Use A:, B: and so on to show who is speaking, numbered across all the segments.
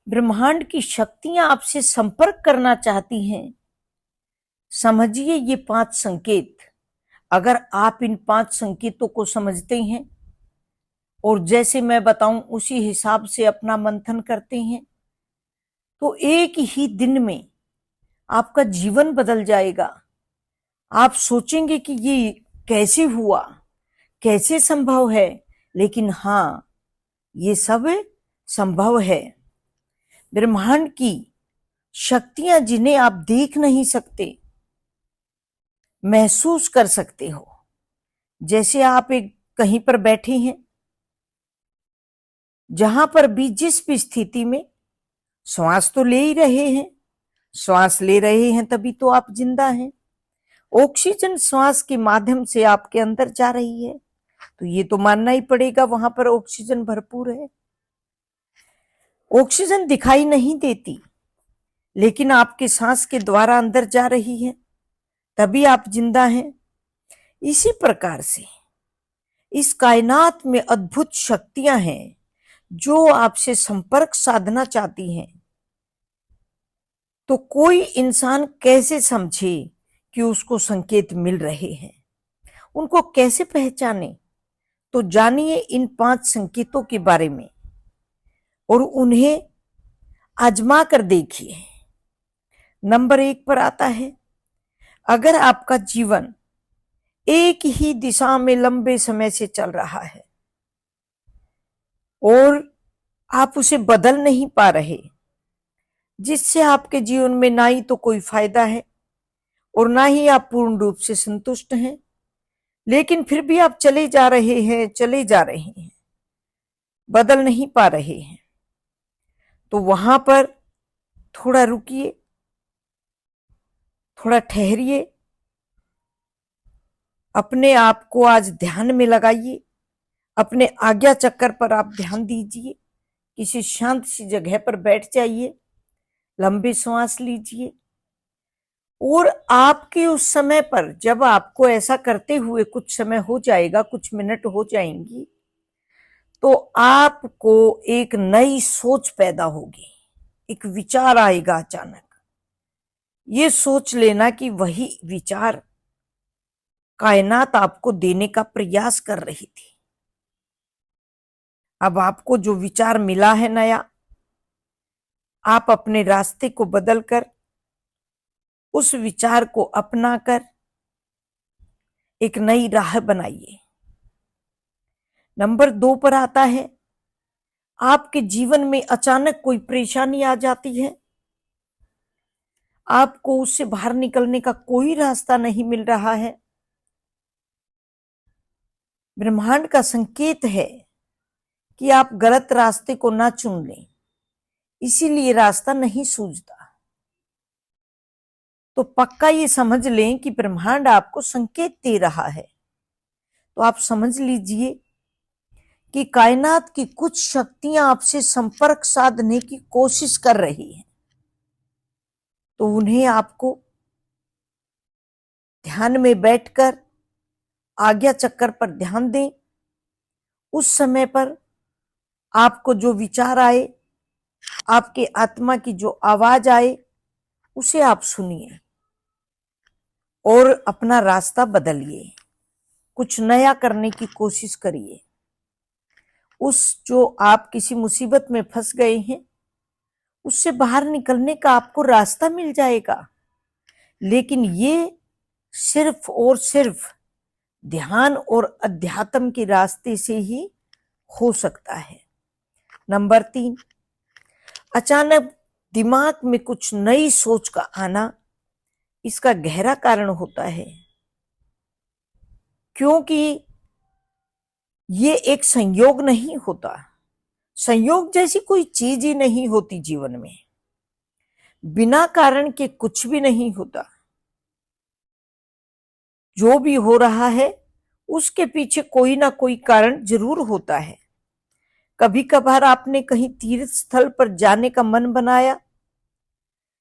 A: ब्रह्मांड की शक्तियां आपसे संपर्क करना चाहती हैं। समझिए ये 5 संकेत। अगर आप इन 5 संकेतों को समझते हैं और जैसे मैं बताऊं उसी हिसाब से अपना मंथन करते हैं तो एक ही दिन में आपका जीवन बदल जाएगा। आप सोचेंगे कि ये कैसे हुआ, कैसे संभव है, लेकिन हाँ, ये सब संभव है। ब्रह्मांड की शक्तियां जिन्हें आप देख नहीं सकते, महसूस कर सकते हो। जैसे आप एक कहीं पर बैठे हैं, जहां पर भी जिस भी स्थिति में श्वास तो ले ही रहे हैं, श्वास ले रहे हैं तभी तो आप जिंदा हैं। ऑक्सीजन श्वास के माध्यम से आपके अंदर जा रही है, तो ये तो मानना ही पड़ेगा वहां पर ऑक्सीजन भरपूर है। ऑक्सीजन दिखाई नहीं देती, लेकिन आपके सांस के द्वारा अंदर जा रही है, तभी आप जिंदा हैं। इसी प्रकार से इस कायनात में अद्भुत शक्तियां हैं जो आपसे संपर्क साधना चाहती हैं। तो कोई इंसान कैसे समझे कि उसको संकेत मिल रहे हैं, उनको कैसे पहचाने? तो जानिए इन 5 संकेतों के बारे में और उन्हें आजमा कर देखिए। नंबर 1 पर आता है, अगर आपका जीवन एक ही दिशा में लंबे समय से चल रहा है और आप उसे बदल नहीं पा रहे, जिससे आपके जीवन में ना ही तो कोई फायदा है और ना ही आप पूर्ण रूप से संतुष्ट हैं, लेकिन फिर भी आप चले जा रहे हैं, बदल नहीं पा रहे हैं, तो वहां पर थोड़ा रुकिए, थोड़ा ठहरिए, अपने आप को आज ध्यान में लगाइए। अपने आज्ञा चक्कर पर आप ध्यान दीजिए। किसी शांत सी जगह पर बैठ जाइए, लंबी सांस लीजिए और आपके उस समय पर जब आपको ऐसा करते हुए कुछ समय हो जाएगा, कुछ मिनट हो जाएंगी, तो आपको एक नई सोच पैदा होगी, एक विचार आएगा अचानक। ये सोच लेना कि वही विचार कायनात आपको देने का प्रयास कर रही थी। अब आपको जो विचार मिला है नया, आप अपने रास्ते को बदलकर उस विचार को अपनाकर एक नई राह बनाइए। नंबर 2 पर आता है, आपके जीवन में अचानक कोई परेशानी आ जाती है, आपको उससे बाहर निकलने का कोई रास्ता नहीं मिल रहा है। ब्रह्मांड का संकेत है कि आप गलत रास्ते को ना चुन लें, इसीलिए रास्ता नहीं सूझता। तो पक्का ये समझ लें कि ब्रह्मांड आपको संकेत दे रहा है। तो आप समझ लीजिए कि कायनात की कुछ शक्तियां आपसे संपर्क साधने की कोशिश कर रही हैं, तो उन्हें आपको ध्यान में बैठकर आज्ञा चक्कर पर ध्यान दें। उस समय पर आपको जो विचार आए, आपके आत्मा की जो आवाज आए, उसे आप सुनिए और अपना रास्ता बदलिए, कुछ नया करने की कोशिश करिए। जो आप किसी मुसीबत में फंस गए हैं, उससे बाहर निकलने का आपको रास्ता मिल जाएगा, लेकिन ये सिर्फ और सिर्फ ध्यान और अध्यात्म के रास्ते से ही हो सकता है। नंबर 3, अचानक दिमाग में कुछ नई सोच का आना, इसका गहरा कारण होता है, क्योंकि ये एक संयोग नहीं होता। संयोग जैसी कोई चीज ही नहीं होती जीवन में। बिना कारण के कुछ भी नहीं होता। जो भी हो रहा है उसके पीछे कोई ना कोई कारण जरूर होता है। कभी कभार आपने कहीं तीर्थ स्थल पर जाने का मन बनाया,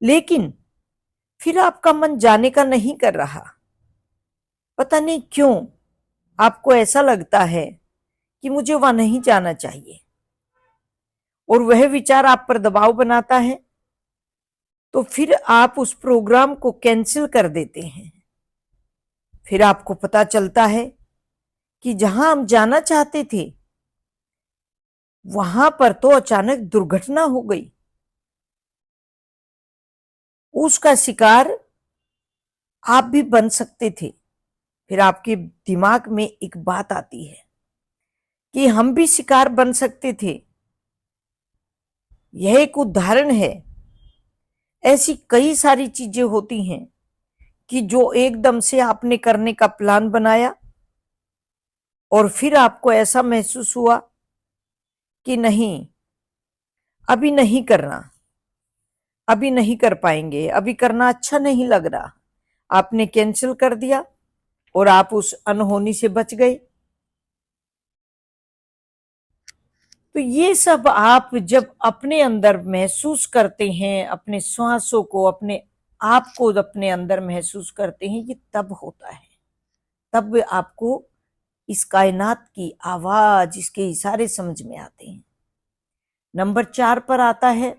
A: लेकिन फिर आपका मन जाने का नहीं कर रहा। पता नहीं क्यों आपको ऐसा लगता है कि मुझे वहां नहीं जाना चाहिए, और वह विचार आप पर दबाव बनाता है, तो फिर आप उस प्रोग्राम को कैंसिल कर देते हैं। फिर आपको पता चलता है कि जहां हम जाना चाहते थे वहां पर तो अचानक दुर्घटना हो गई। उसका शिकार आप भी बन सकते थे। फिर आपके दिमाग में एक बात आती है कि हम भी शिकार बन सकते थे। यह एक उदाहरण है। ऐसी कई सारी चीजें होती हैं कि जो एकदम से आपने करने का प्लान बनाया और फिर आपको ऐसा महसूस हुआ कि नहीं, अभी नहीं करना, अभी नहीं कर पाएंगे, अभी करना अच्छा नहीं लग रहा। आपने कैंसिल कर दिया और आप उस अनहोनी से बच गए। तो ये सब आप जब अपने अंदर महसूस करते हैं, अपने श्वासों को, अपने आप को अपने अंदर महसूस करते हैं, ये तब होता है। तब आपको इस कायनात की आवाज, इसके इशारे समझ में आते हैं। नंबर 4 पर आता है,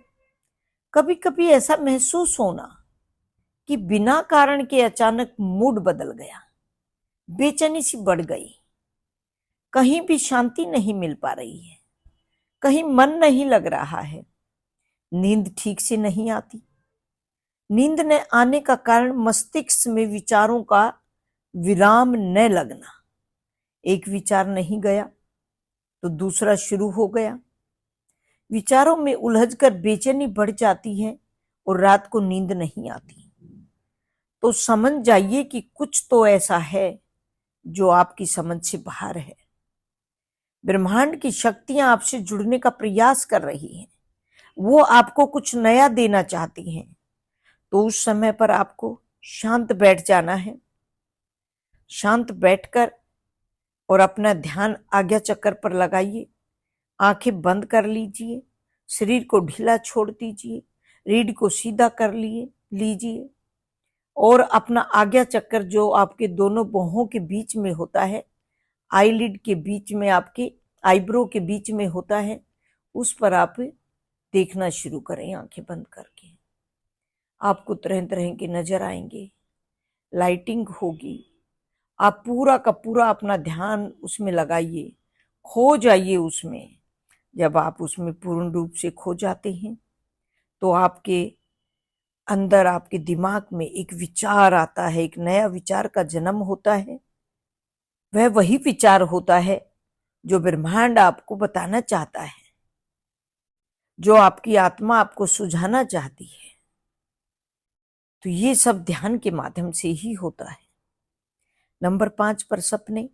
A: कभी कभी ऐसा महसूस होना कि बिना कारण के अचानक मूड बदल गया, बेचैनी सी बढ़ गई, कहीं भी शांति नहीं मिल पा रही है, कहीं मन नहीं लग रहा है, नींद ठीक से नहीं आती। नींद न आने का कारण मस्तिष्क में विचारों का विराम न लगना। एक विचार नहीं गया तो दूसरा शुरू हो गया। विचारों में उलझकर बेचैनी बढ़ जाती है और रात को नींद नहीं आती। तो समझ जाइए कि कुछ तो ऐसा है जो आपकी समझ से बाहर है। ब्रह्मांड की शक्तियां आपसे जुड़ने का प्रयास कर रही हैं। वो आपको कुछ नया देना चाहती हैं। तो उस समय पर आपको शांत बैठ जाना है। शांत बैठकर और अपना ध्यान आज्ञा चक्र पर लगाइए। आंखें बंद कर लीजिए, शरीर को ढीला छोड़ दीजिए, रीढ़ को सीधा कर लीजिए और अपना आज्ञा चक्र जो आपके दोनों बाहों के बीच में होता है, आईलिड के बीच में, आपके आईब्रो के बीच में होता है, उस पर आप देखना शुरू करें आंखें बंद करके। आपको तरह तरह के नजर आएंगे, लाइटिंग होगी। आप पूरा का पूरा अपना ध्यान उसमें लगाइए, खो जाइए उसमें। जब आप उसमें पूर्ण रूप से खो जाते हैं तो आपके अंदर, आपके दिमाग में एक विचार आता है, एक नया विचार का जन्म होता है। वह वही विचार होता है जो ब्रह्मांड आपको बताना चाहता है, जो आपकी आत्मा आपको सुझाना चाहती है। तो ये सब ध्यान के माध्यम से ही होता है। नंबर 5 पर सपने।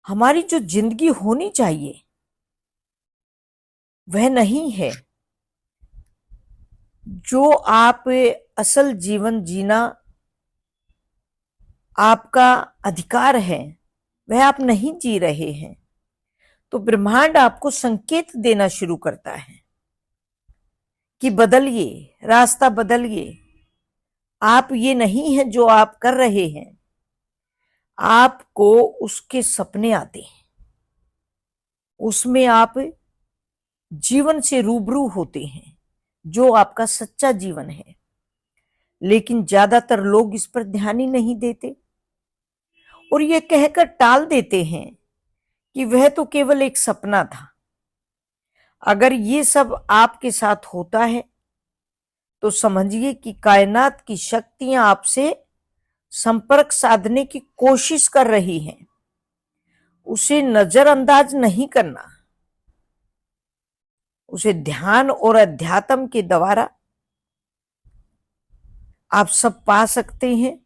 A: हमारी जो जिंदगी होनी चाहिए वह नहीं है। जो आप असल जीवन जीना आपका अधिकार है, वह आप नहीं जी रहे हैं। तो ब्रह्मांड आपको संकेत देना शुरू करता है कि बदलिए, रास्ता बदलिए। आप ये नहीं है जो आप कर रहे हैं, आपको उसके सपने आते हैं। उसमें आप जीवन से रूबरू होते हैं, जो आपका सच्चा जीवन है। लेकिन ज्यादातर लोग इस पर ध्यान ही नहीं देते और ये कहकर टाल देते हैं कि वह तो केवल एक सपना था। अगर ये सब आपके साथ होता है तो समझिए कि कायनात की शक्तियां आपसे संपर्क साधने की कोशिश कर रही हैं। उसे नजरअंदाज नहीं करना। उसे ध्यान और अध्यात्म के द्वारा आप सब पा सकते हैं।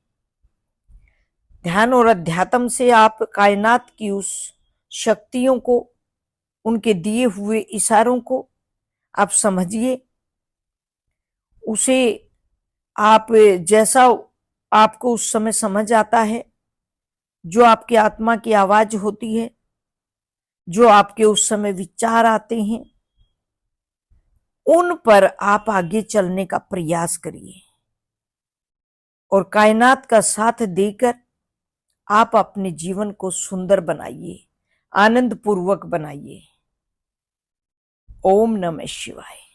A: ध्यान और अध्यात्म से आप कायनात की उस शक्तियों को, उनके दिए हुए इशारों को आप समझिए। उसे आप जैसा आपको उस समय समझ आता है, जो आपकी आत्मा की आवाज होती है, जो आपके उस समय विचार आते हैं, उन पर आप आगे चलने का प्रयास करिए और कायनात का साथ देकर आप अपने जीवन को सुंदर बनाइए, आनंद पूर्वक बनाइए। ओम नमः शिवाय।